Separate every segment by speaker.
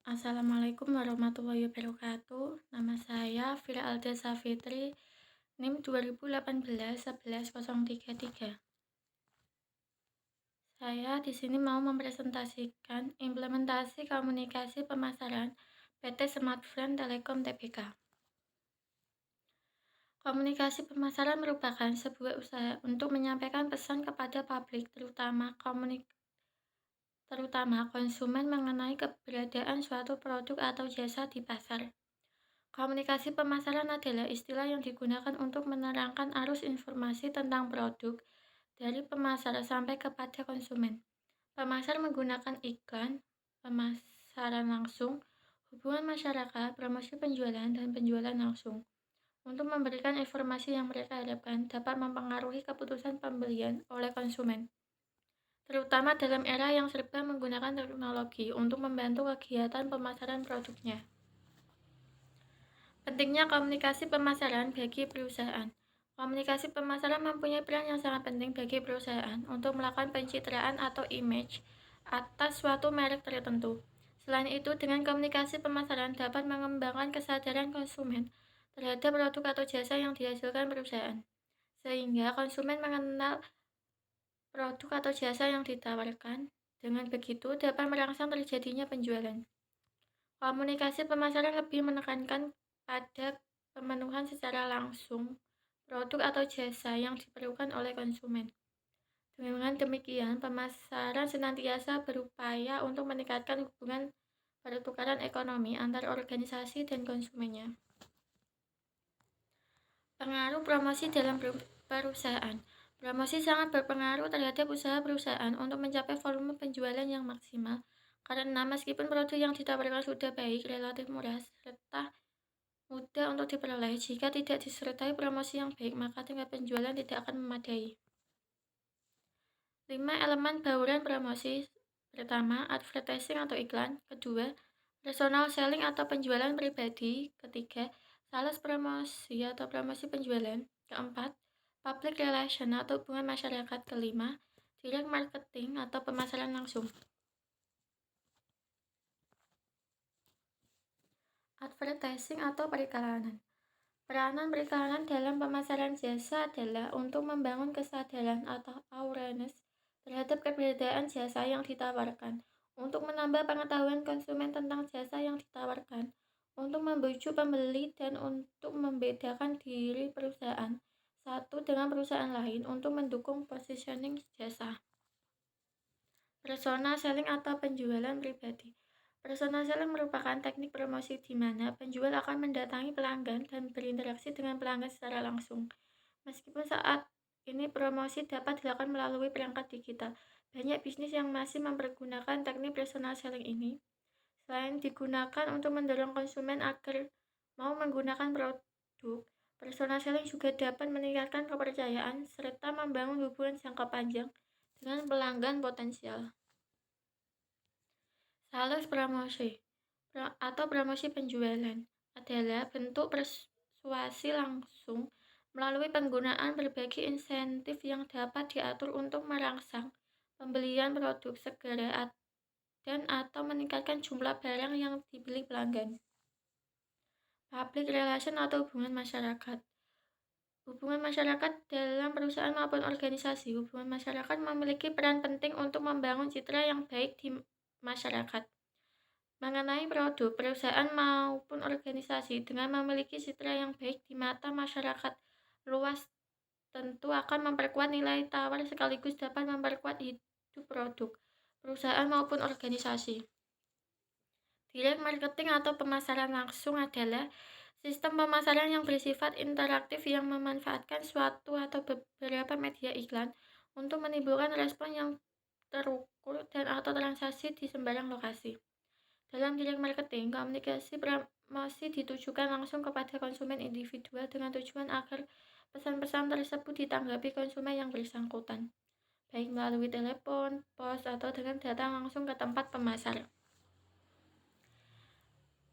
Speaker 1: Assalamualaikum warahmatullahi wabarakatuh. Nama saya Fira Alda Safitri, NIM 2018 11033. Saya di sini mau mempresentasikan implementasi komunikasi pemasaran PT Smartfren Telekom Tbk. Komunikasi pemasaran merupakan sebuah usaha untuk menyampaikan pesan kepada publik, terutama konsumen mengenai keberadaan suatu produk atau jasa di pasar. Komunikasi pemasaran adalah istilah yang digunakan untuk menerangkan arus informasi tentang produk dari pemasar sampai kepada konsumen. Pemasar menggunakan iklan, pemasaran langsung, hubungan masyarakat, promosi penjualan, dan penjualan langsung untuk memberikan informasi yang mereka harapkan dapat mempengaruhi keputusan pembelian oleh konsumen, terutama dalam era yang serba menggunakan teknologi untuk membantu kegiatan pemasaran produknya. Pentingnya komunikasi pemasaran bagi perusahaan. Komunikasi pemasaran mempunyai peran yang sangat penting bagi perusahaan untuk melakukan pencitraan atau image atas suatu merek tertentu. Selain itu, dengan komunikasi pemasaran dapat mengembangkan kesadaran konsumen terhadap produk atau jasa yang dihasilkan perusahaan, sehingga konsumen mengenal produk atau jasa yang ditawarkan. Dengan begitu, dapat merangsang terjadinya penjualan. Komunikasi pemasaran lebih menekankan pada pemenuhan secara langsung produk atau jasa yang diperlukan oleh konsumen. Dengan demikian, pemasaran senantiasa berupaya untuk meningkatkan hubungan pertukaran ekonomi antar organisasi dan konsumennya. Pengaruh promosi dalam perusahaan. Promosi sangat berpengaruh terhadap usaha perusahaan untuk mencapai volume penjualan yang maksimal, karena meskipun produk yang ditawarkan sudah baik, relatif murah, serta mudah untuk diperoleh, jika tidak disertai promosi yang baik, maka tingkat penjualan tidak akan memadai. 5 elemen bauran promosi. Pertama, advertising atau iklan. Kedua, personal selling atau penjualan pribadi. Ketiga, sales promosi atau promosi penjualan. Keempat, public relation atau hubungan masyarakat. Kelima, direct marketing atau pemasaran langsung. Advertising atau periklanan. Peranan periklanan dalam pemasaran jasa adalah untuk membangun kesadaran atau awareness terhadap keberadaan jasa yang ditawarkan, untuk menambah pengetahuan konsumen tentang jasa yang ditawarkan, untuk membujuk pembeli, dan untuk membedakan diri perusahaan satu dengan perusahaan lain untuk mendukung positioning jasa. Personal selling atau penjualan pribadi. Personal selling merupakan teknik promosi di mana penjual akan mendatangi pelanggan dan berinteraksi dengan pelanggan secara langsung. Meskipun saat ini promosi dapat dilakukan melalui perangkat digital, banyak bisnis yang masih mempergunakan teknik personal selling ini. Selain digunakan untuk mendorong konsumen agar mau menggunakan produk, personal selling juga dapat meningkatkan kepercayaan serta membangun hubungan jangka panjang dengan pelanggan potensial. Sales promosi atau promosi penjualan adalah bentuk persuasi langsung melalui penggunaan berbagai insentif yang dapat diatur untuk merangsang pembelian produk segera dan atau meningkatkan jumlah barang yang dibeli pelanggan. Public relation atau hubungan masyarakat. Hubungan masyarakat dalam perusahaan maupun organisasi. Hubungan masyarakat memiliki peran penting untuk membangun citra yang baik di masyarakat mengenai produk, perusahaan maupun organisasi. Dengan memiliki citra yang baik di mata masyarakat luas tentu akan memperkuat nilai tawar sekaligus dapat memperkuat hidup produk, perusahaan maupun organisasi. Direct marketing atau pemasaran langsung adalah sistem pemasaran yang bersifat interaktif yang memanfaatkan suatu atau beberapa media iklan untuk menimbulkan respon yang terukur dan atau transaksi di sembarang lokasi. Dalam direct marketing, komunikasi promosi ditujukan langsung kepada konsumen individual dengan tujuan agar pesan-pesan tersebut ditanggapi konsumen yang bersangkutan, baik melalui telepon, pos, atau dengan datang langsung ke tempat pemasar.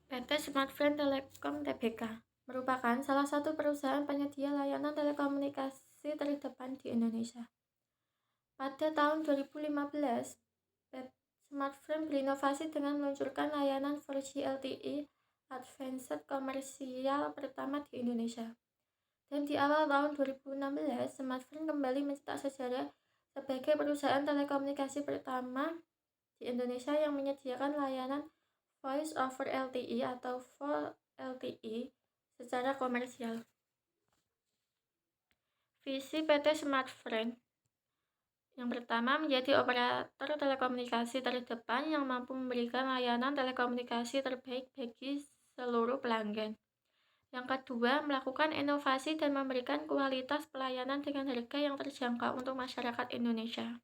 Speaker 1: PT Smartfren Telekom Tbk merupakan salah satu perusahaan penyedia layanan telekomunikasi terdepan di Indonesia. Pada tahun 2015, Smartfren berinovasi dengan meluncurkan layanan 4G LTE Advanced komersial pertama di Indonesia. Dan di awal tahun 2016, Smartfren kembali mencetak sejarah sebagai perusahaan telekomunikasi pertama di Indonesia yang menyediakan layanan Voice over LTE atau VoLTE secara komersial. Visi PT Smartfren yang pertama, menjadi operator telekomunikasi terdepan yang mampu memberikan layanan telekomunikasi terbaik bagi seluruh pelanggan. Yang kedua, melakukan inovasi dan memberikan kualitas pelayanan dengan harga yang terjangkau untuk masyarakat Indonesia.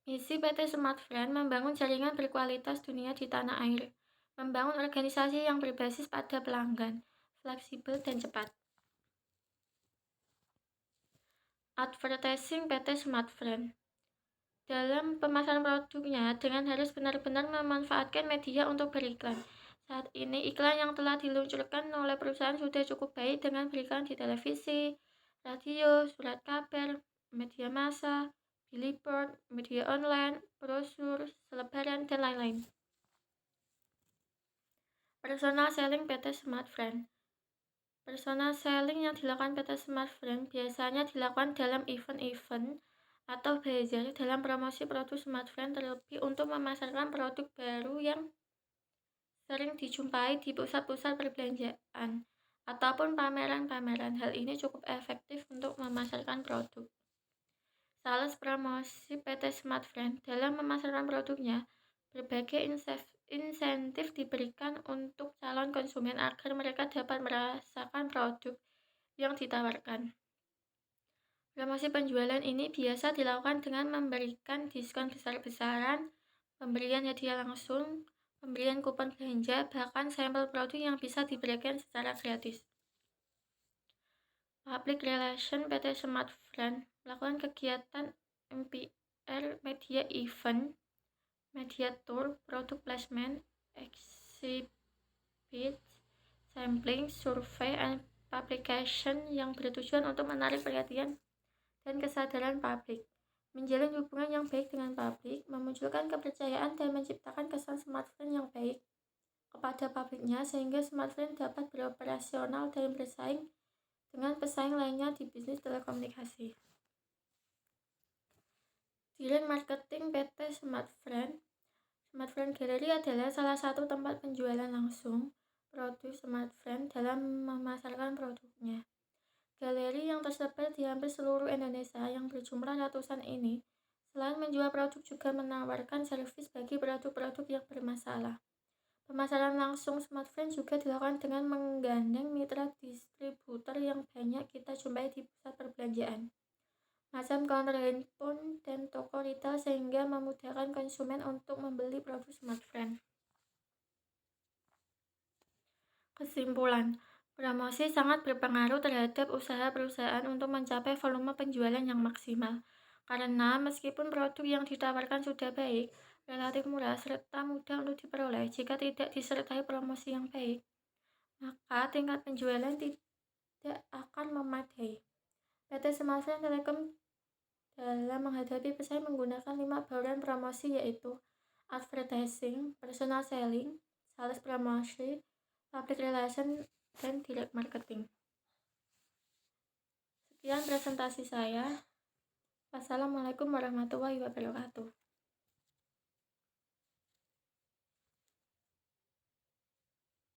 Speaker 1: Misi PT Smartfren membangun jaringan berkualitas dunia di tanah air, membangun organisasi yang berbasis pada pelanggan, fleksibel dan cepat. Advertising PT Smartfren dalam pemasaran produknya dengan harus benar-benar memanfaatkan media untuk beriklan. Saat ini iklan yang telah diluncurkan oleh perusahaan sudah cukup baik dengan beriklan di televisi, radio, surat kabar, media massa, billboard, media online, brosur, selebaran, dan lain-lain. Personal selling PT Smartfren. Personal selling yang dilakukan PT Smartfren biasanya dilakukan dalam event-event atau bazar dalam promosi produk Smartfren, terlebih untuk memasarkan produk baru yang sering dijumpai di pusat-pusat perbelanjaan ataupun pameran-pameran. Hal ini cukup efektif untuk memasarkan produk. Sales promosi PT Smartfren dalam memasarkan produknya, berbagai insentif diberikan untuk calon konsumen agar mereka dapat merasakan produk yang ditawarkan. Promosi penjualan ini biasa dilakukan dengan memberikan diskon besar-besaran, pemberian hadiah langsung, pemberian kupon belanja, bahkan sampel produk yang bisa diberikan secara gratis. Public Relation PT Smartfren melakukan kegiatan MPR, media event, media tour, product placement, exhibit, sampling, survei, and publication yang bertujuan untuk menarik perhatian dan kesadaran publik, menjalin hubungan yang baik dengan publik, memunculkan kepercayaan dan menciptakan kesan Smartfren yang baik kepada publiknya sehingga Smartfren dapat beroperasional dan bersaing dengan pesaing lainnya di bisnis telekomunikasi. Dealer Marketing PT Smartfren. Smartfren Gallery adalah salah satu tempat penjualan langsung produk Smartfren dalam memasarkan produknya. Galeri yang tersebar di hampir seluruh Indonesia yang berjumlah ratusan ini, selain menjual produk juga menawarkan servis bagi produk-produk yang bermasalah. Pemasaran langsung Smartfren juga dilakukan dengan menggandeng mitra distributor yang banyak kita jumpai di pusat perbelanjaan, macam counter handphone dan toko retail sehingga memudahkan konsumen untuk membeli produk Smartfren. Kesimpulan, promosi sangat berpengaruh terhadap usaha perusahaan untuk mencapai volume penjualan yang maksimal. Karena meskipun produk yang ditawarkan sudah baik, relatif murah, serta mudah untuk diperoleh, jika tidak disertai promosi yang baik, maka tingkat penjualan tidak akan memadai. PT Smartfren Telecom dalam menghadapi pesaing menggunakan 5 bauran promosi yaitu advertising, personal selling, sales promosi, public relation, dan direct marketing. Sekian presentasi saya. Wassalamualaikum warahmatullahi wabarakatuh.